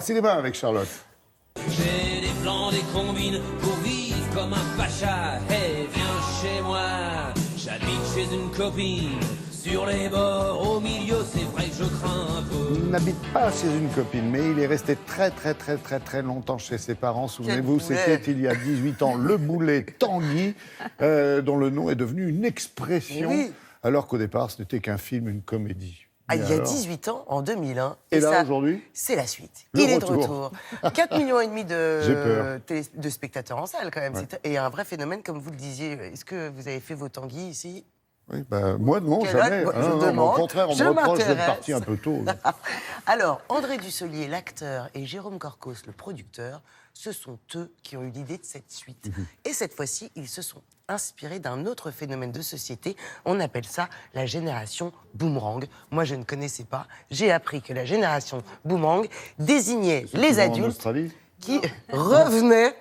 Cinéma avec Charlotte. J'ai des plans, des combines pour vivre comme un pacha. Hey, viens chez moi, j'habite chez une copine. Sur les bords, au milieu, c'est vrai que je crains un peu. Il n'habite pas chez une copine, mais il est resté très longtemps chez ses parents. Souvenez-vous, c'était il y a 18 ans, le boulet Tanguy, dont le nom est devenu une expression, Oui. alors qu'au départ, ce n'était qu'un film, une comédie. Ah, il y a alors 18 ans, en 2001. Et là, ça, aujourd'hui, c'est la suite. le Il est retour. de retour. 4,5 millions J'ai peur. de spectateurs en salle, quand même. Ouais. Et un vrai phénomène, comme vous le disiez. Est-ce que vous avez fait vos tanguis ici? oui, bah, moi, non, Quel jamais. âge? Je Non, demande. au contraire, on Je me reproche d'être m'intéresse. parti un peu tôt. Alors, André Dussolier, l'acteur, et Jérôme Corcos, le producteur, ce sont eux qui ont eu l'idée de cette suite. Et cette fois-ci, ils se sont inspirés d'un autre phénomène de société. On appelle ça la génération boomerang. Moi, je ne connaissais pas. J'ai appris que la génération boomerang désignait les Souvent En adultes Australie. qui revenaient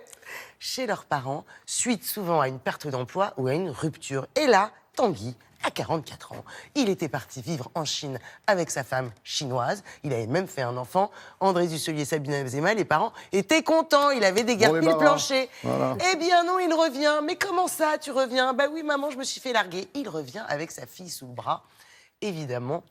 chez leurs parents, suite souvent à une perte d'emploi ou à une rupture. Et là, Tanguy, à 44 ans, il était parti vivre en Chine avec sa femme chinoise. Il avait même fait un enfant. André Dussolier, Sabine Azema, les parents étaient contents. Il avait déguerpi le débarras. plancher. Voilà. Eh bien non, il revient. Mais comment ça, tu reviens? Bah oui, maman, je me suis fait larguer. Il revient avec sa fille sous le bras. Évidemment,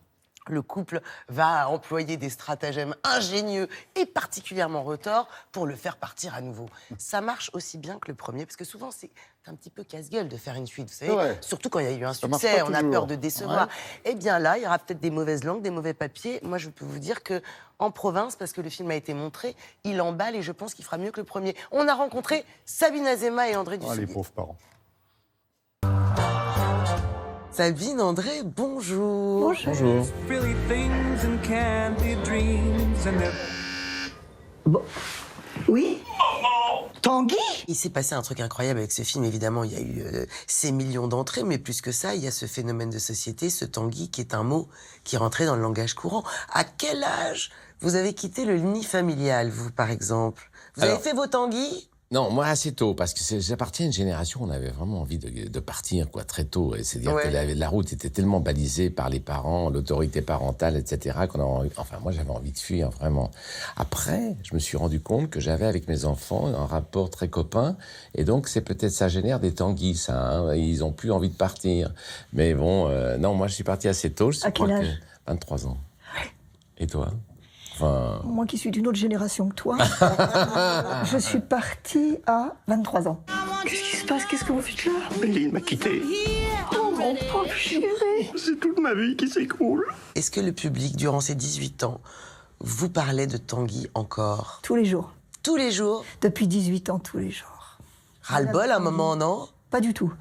le couple va employer des stratagèmes ingénieux et particulièrement retors pour le faire partir à nouveau. Ça marche aussi bien que le premier, parce que souvent, c'est un petit peu casse-gueule de faire une suite, vous savez. Ouais. Surtout quand il y a eu un Ça marche succès, pas on a toujours. peur de décevoir. Ouais. Eh bien là, il y aura peut-être des mauvaises langues, des mauvais papiers. Moi, je peux vous dire que en province, parce que le film a été montré, il emballe et je pense qu'il fera mieux que le premier. On a rencontré Sabine Azema et André Ah, Dussolier. les pauvres parents. Sabine, André, bonjour. Bonjour. Really things and can't be dreams and Bon. Oui Tanguy? Il s'est passé un truc incroyable avec ce film, évidemment. Il y a eu ces millions d'entrées, mais plus que ça, il y a ce phénomène de société, ce Tanguy, qui est un mot qui est rentré dans le langage courant. À quel âge vous avez quitté le nid familial, vous, par exemple? Vous avez Alors- fait vos Tanguy? Non, moi assez tôt, parce que j'appartiens à une génération où on avait vraiment envie de partir, quoi, très tôt. Et c'est-à-dire Ouais. que la route était tellement balisée par les parents, l'autorité parentale, etc., enfin, moi, j'avais envie de fuir, vraiment. Après, je me suis rendu compte que j'avais avec mes enfants un rapport très copain, et donc c'est peut-être ça génère des tanguis, ça. Hein, ils ont plus envie de partir. Mais bon, non, moi, je suis parti assez tôt. À quel âge? 23 ans. Et toi? Enfin... Moi qui suis d'une autre génération que toi, je suis partie à 23 ans. Qu'est-ce qui se passe? Qu'est-ce que vous faites là? Il m'a quitté. Oh mon pauvre chéri! C'est toute ma vie qui s'écroule. Est-ce que le public, durant ces 18 ans, vous parlait de Tanguy encore? Tous les jours. Tous les jours? Depuis 18 ans, tous les jours. Ras-le-bol, un moment, non? Pas du tout.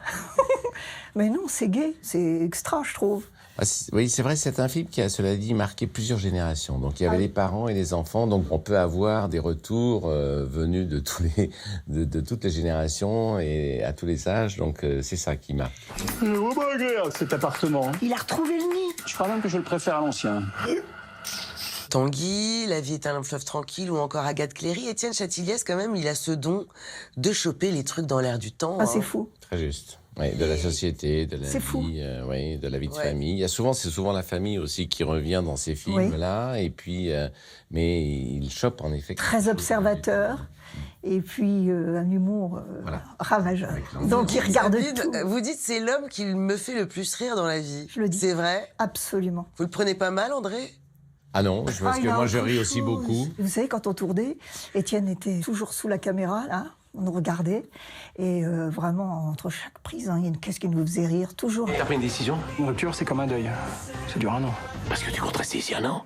Mais non, c'est gai, c'est extra, je trouve. Ah, oui, c'est vrai, c'est un film qui a, cela dit, marqué plusieurs générations. Donc, il y avait les parents et les enfants. Donc, on peut avoir des retours venus de toutes les générations et à tous les âges. Donc, c'est ça qui marque. C'est vraiment agréable cet appartement. Il a retrouvé le nid. Je crois même que je le préfère à l'ancien. Tanguy, La vie est un long fleuve tranquille ou encore Agathe Cléry. Étienne Châtilliès, quand même, il a ce don de choper les trucs dans l'air du temps. Ah, c'est hein. fou. Très juste. Oui, de la société, de la C'est vie, fou. Oui, de la vie de Ouais. famille. Il y a c'est souvent la famille aussi qui revient dans ces films-là. Et puis, mais il chope en effet. Très observateur. Et puis un humour Voilà. ravageur. Donc il regarde Sabine, tout. vous dites c'est l'homme qui me fait le plus rire dans la vie. Je le dis. C'est vrai? Absolument. Vous le prenez pas mal, André? Ah non, parce Ah, que il a moi je autre ris aussi chose. beaucoup. Vous savez, quand on tournait, Étienne était toujours sous la caméra, là, on nous regardait, et vraiment, entre chaque prise, hein, il y a une caisse qui nous faisait rire, toujours. T'as pris une décision? Une rupture, c'est comme un deuil. Ça dure un an. Parce que tu comptes rester ici un an?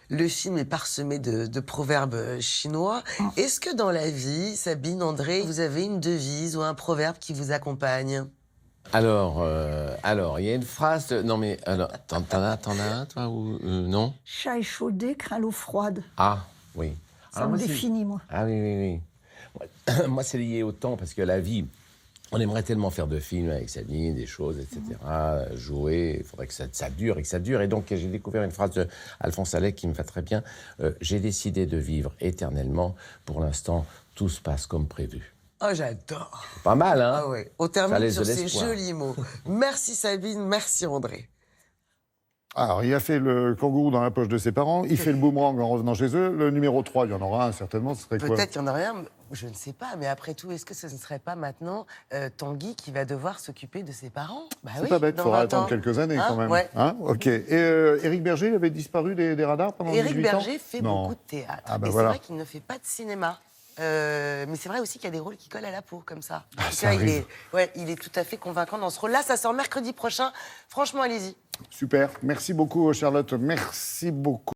Le film est parsemé de proverbes chinois. Est-ce que dans la vie, Sabine, André, vous avez une devise ou un proverbe qui vous accompagne? Alors, il y a une phrase. Non mais alors, t'en as un toi ou non? Chat échaudé craint l'eau froide. Ah oui. Ça Alors, me moi, c'est- définit, moi. Ah oui, oui, oui. Moi, c'est lié au temps, parce que la vie, on aimerait tellement faire de films avec Sabine, des choses, etc., jouer, il faudrait que ça dure et que ça dure. Et donc, j'ai découvert une phrase d'Alphonse Allais qui me va très bien. J'ai décidé de vivre éternellement. Pour l'instant, tout se passe comme prévu. Oh, j'adore. Pas mal, hein? Ah ouais. On Ça termine laisse sur de ces l'espoir. jolis mots. Merci Sabine, merci André. Alors, il a fait le kangourou dans la poche de ses parents, il fait le boomerang en revenant chez eux. Le numéro 3, il y en aura un, certainement, ce serait quoi? Peut-être qu'il y en a rien, je ne sais pas. Mais après tout, est-ce que ce ne serait pas maintenant Tanguy qui va devoir s'occuper de ses parents? Bah C'est oui, pas bête, il dans faudra 20 attendre ans. quelques années quand même. Ouais. Hein, ok. Et Éric Berger, il avait disparu des radars pendant 18 ans? Éric Berger fait Non. beaucoup de théâtre. Ah bah et voilà. c'est vrai qu'il ne fait pas de cinéma. Mais c'est vrai aussi qu'il y a des rôles qui collent à la peau, comme ça. En tout ça cas, arrive. il est tout à fait convaincant dans ce rôle-là. Ça sort mercredi prochain. Franchement, allez-y. Super. Merci beaucoup, Charlotte. Merci beaucoup.